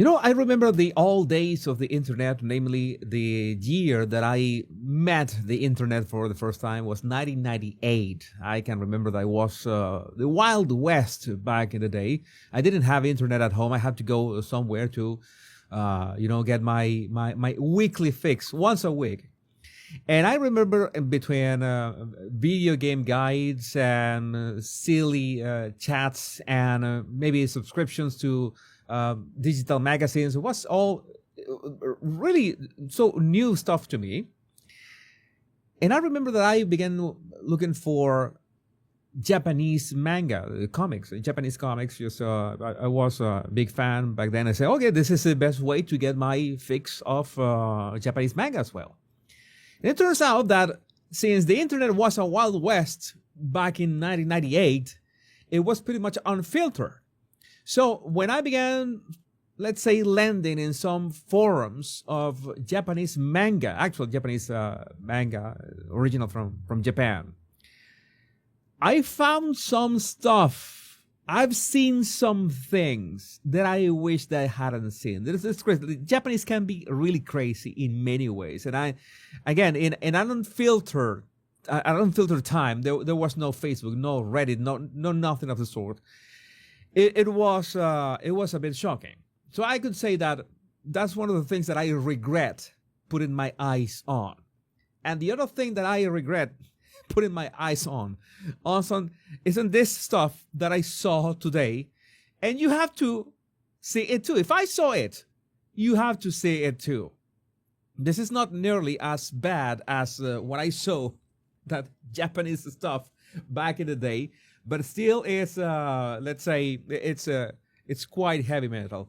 I remember the old days of the internet, namely the year that I met the internet for the first time was 1998. I can remember that I was the Wild West back in the day. I didn't have internet at home. I had to go somewhere to, get my weekly fix once a week. And I remember in between video game guides and silly chats and maybe subscriptions to digital magazines. It was all really so new stuff to me. And I remember that I began looking for Japanese manga, comics, Japanese comics. Just I was a big fan back then. I said, okay, this is the best way to get my fix of Japanese manga as well. And it turns out that since the internet was a Wild West back in 1998, it was pretty much unfiltered. So when I began, let's say, landing in some forums of Japanese manga, actual Japanese manga, original from Japan, I found some stuff. I've seen some things that I wish that I hadn't seen. It's crazy. The Japanese can be really crazy in many ways. And I, again, in an unfiltered time, there was no Facebook, no Reddit, no nothing of the sort. It was a bit shocking. So I could say that that's one of the things that I regret putting my eyes on. And the other thing that I regret putting my eyes on also isn't this stuff that I saw today. And you have to see it too. If I saw it, you have to see it too. This is not nearly as bad as what I saw, that Japanese stuff back in the day, but still it's let's say it's quite heavy metal.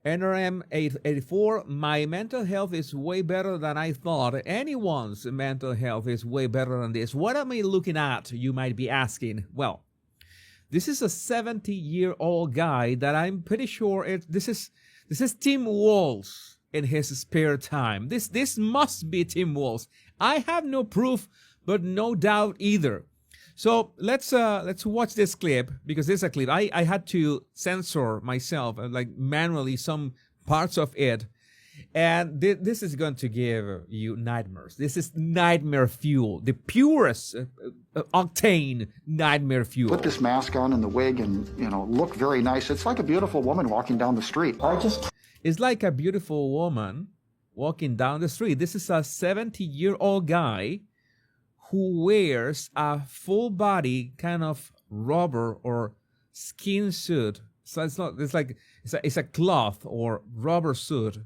NRM 884, my mental health is way better than I thought. Anyone's mental health is way better than this. What am I looking at, you might be asking? Well, this is a 70-year-old guy that I'm pretty sure this is Tim Walz in his spare time. This must be Tim Walz. I have no proof, but no doubt either. So let's watch this clip, because this is a clip. I had to censor myself, like manually, some parts of it. And this is going to give you nightmares. This is nightmare fuel, the purest octane nightmare fuel. Put this mask on and the wig and, look very nice. It's like a beautiful woman walking down the street. It's like a beautiful woman walking down the street. This is a 70-year-old guy who wears a full body kind of rubber or skin suit. So it's a cloth or rubber suit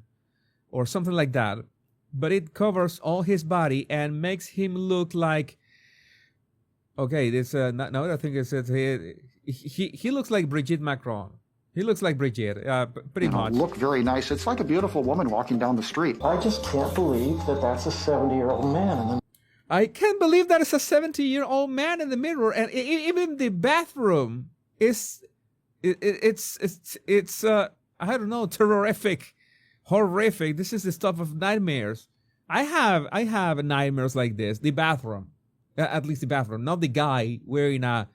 or something like that, but it covers all his body and makes him look like, okay, this now I think it's he looks like Brigitte Macron. He looks like Brigitte, pretty much. Look very nice. It's like a beautiful woman walking down the street. I just can't believe that that's a 70-year-old man. I can't believe that it's a 70-year-old man in the mirror, and even the bathroom is it's I don't know, terrific, horrific. This is the stuff of nightmares. I have nightmares like this. The bathroom, at least the bathroom, not the guy wearing a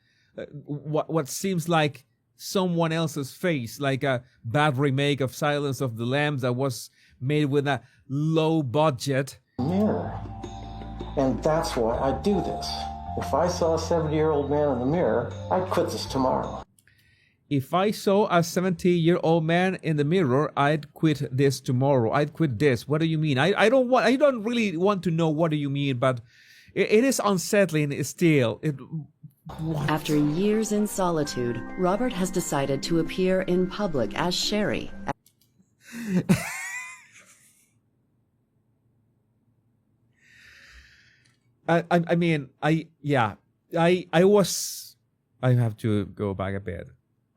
what seems like someone else's face, like a bad remake of Silence of the Lambs that was made with a low budget mirror. And that's why I do this. If I saw a 70-year-old man in the mirror, I'd quit this tomorrow. If I saw a 70-year-old man in the mirror, I'd quit this tomorrow. I'd quit this. What do you mean? I don't really want to know what do you mean, but it is unsettling still. After years in solitude, Robert has decided to appear in public as Sherry. I have to go back a bit.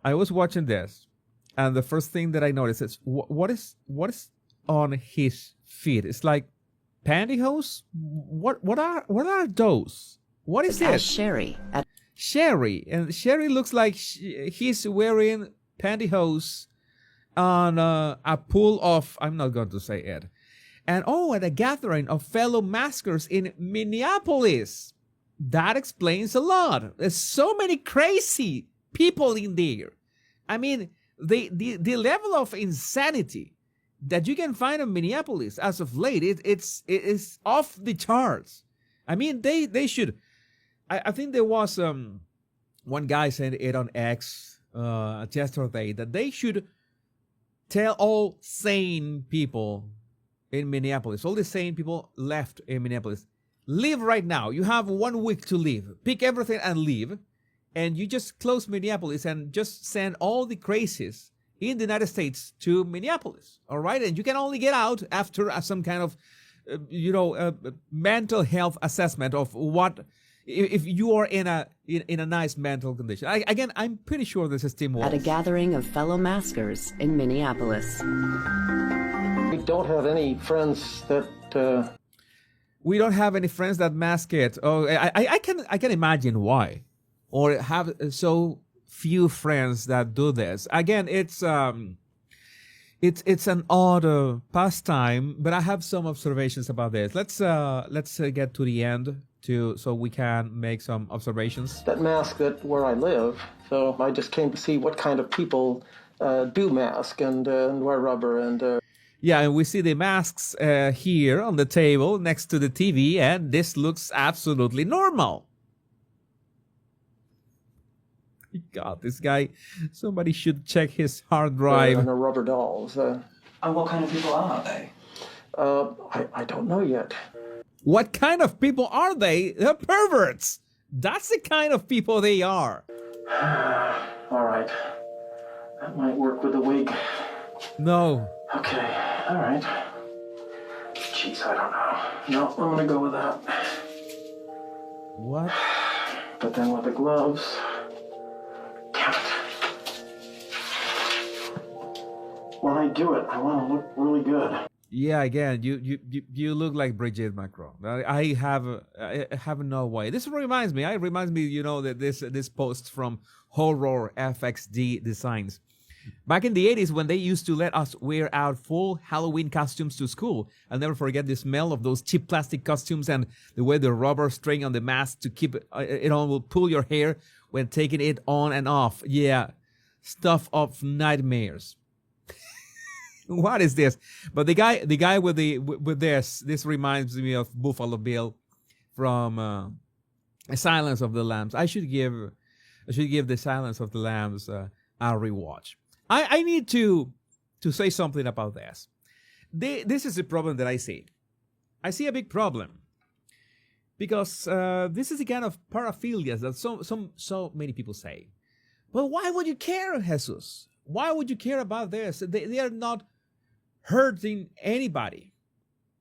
I was watching this, and the first thing that I noticed is what is on his feet? It's like pantyhose. What are those? What is As this? Sherry. And Sherry looks like he's wearing pantyhose on a pool of, I'm not going to say it. And at a gathering of fellow maskers in Minneapolis. That explains a lot. There's so many crazy people in there. I mean, the level of insanity that you can find in Minneapolis as of late, it's off the charts. I mean, they should. I think there was one guy said it on X yesterday that they should tell all sane people in Minneapolis, all the sane people left in Minneapolis, leave right now. You have 1 week to leave. Pick everything and leave. And you just close Minneapolis and just send all the crazies in the United States to Minneapolis. All right? And you can only get out after some kind of, mental health assessment of what, if you are in a nice mental condition. Again, I'm pretty sure this is Tim Walz. At a gathering of fellow maskers in Minneapolis. We don't have any friends that... We don't have any friends that mask it. Oh, I can imagine why. Or have so few friends that do this. Again, it's an odd pastime, but I have some observations about this. Let's get to the end so we can make some observations. That mask where I live, so I just came to see what kind of people do mask and wear rubber and. Yeah, and we see the masks here on the table next to the TV, and this looks absolutely normal. God, this guy, somebody should check his hard drive. And the rubber dolls. And what kind of people are they? I don't know yet. What kind of people are they? They're perverts. That's the kind of people they are. All right. That might work with the wig. No. Okay, all right. Jeez, I don't know. No, I'm gonna go with that. What? But then with the gloves... Damn it. When I do it, I want to look really good. Yeah, again, you look like Brigitte Macron. I have no way. This reminds me, that this post from Horror FXD Designs. Back in the 80s, when they used to let us wear our full Halloween costumes to school, I'll never forget the smell of those cheap plastic costumes and the way the rubber string on the mask to keep it on will pull your hair when taking it on and off. Yeah, stuff of nightmares. What is this? But the guy with this reminds me of Buffalo Bill from Silence of the Lambs. I should give the Silence of the Lambs a rewatch. I need to say something about this. This is a problem that I see. I see a big problem because this is the kind of paraphilia that so many people say. But why would you care, Jesus? Why would you care about this? They are not hurting anybody.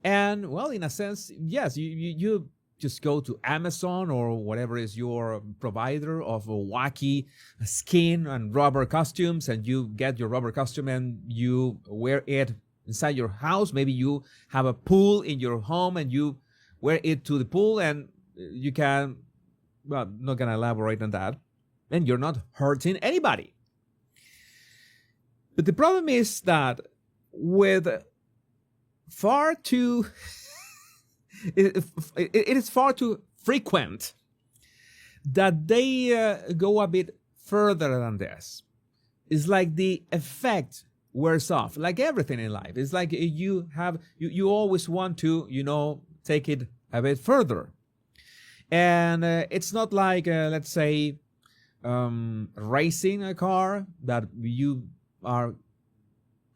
And well, in a sense, yes, you just go to Amazon or whatever is your provider of wacky skin and rubber costumes, and you get your rubber costume and you wear it inside your house. Maybe you have a pool in your home and you wear it to the pool, and you can, well, not gonna elaborate on that, and you're not hurting anybody. But the problem is that with far too it is far too frequent that they go a bit further than this. It's like the effect wears off, like everything in life. It's like you always want to, take it a bit further. And it's not like, let's say, racing a car that you are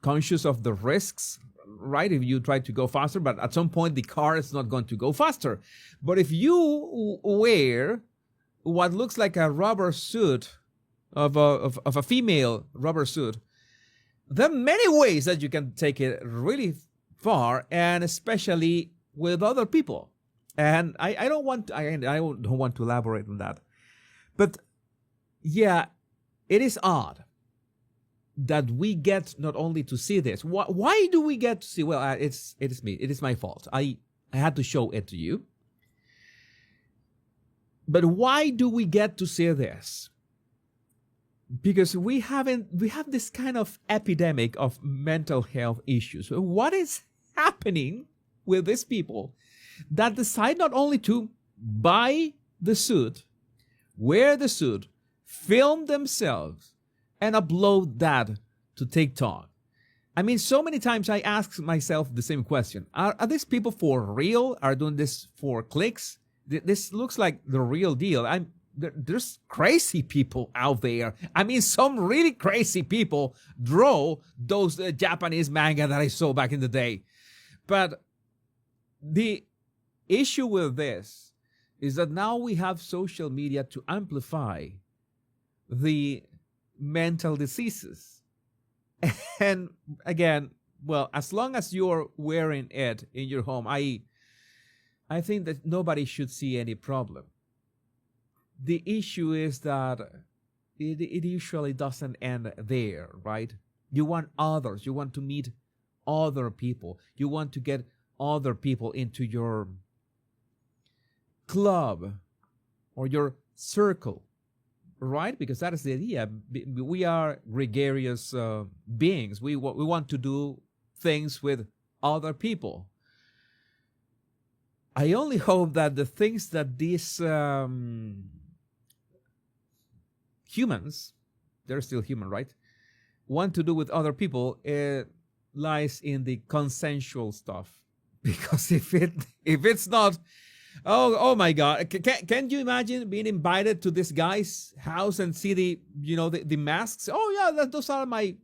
conscious of the risks, right? If you try to go faster, but at some point the car is not going to go faster. But if you wear what looks like a rubber suit of a female rubber suit, there are many ways that you can take it really far, and especially with other people. And I don't want to elaborate on that, but yeah, it is odd that we get not only to see this. Why do we get to see? Well, it is me. It is my fault. I had to show it to you. But why do we get to see this? Because we have this kind of epidemic of mental health issues. What is happening with these people that decide not only to buy the suit, wear the suit, film themselves, and upload that to TikTok. I mean, so many times I ask myself the same question. Are these people for real? Are doing this for clicks? This looks like the real deal. There's crazy people out there. I mean, some really crazy people draw those Japanese manga that I saw back in the day. But the issue with this is that now we have social media to amplify the mental diseases. And again, well, as long as you're wearing it in your home, I think that nobody should see any problem. The issue is that it usually doesn't end there, right? You want others. You want to meet other people. You want to get other people into your club or your circle, right? Because that is the idea. We are gregarious beings. We want to do things with other people. I only hope that the things that these humans, they're still human, right, want to do with other people, it lies in the consensual stuff. Because if it's not, oh my God, can you imagine being invited to this guy's house and see the masks? Oh yeah, those are my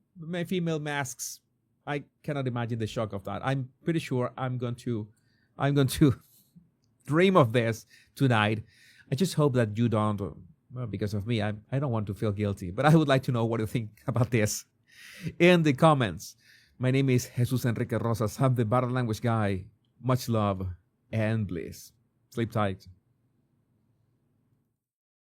female masks. I cannot imagine the shock of that. I'm pretty sure I'm going to dream of this tonight. I just hope that you don't. Well, because of me, I don't want to feel guilty. But I would like to know what you think about this in the comments. My name is Jesus Enrique Rosas. I'm the Body Language Guy. Much love and bliss. Sleep tight.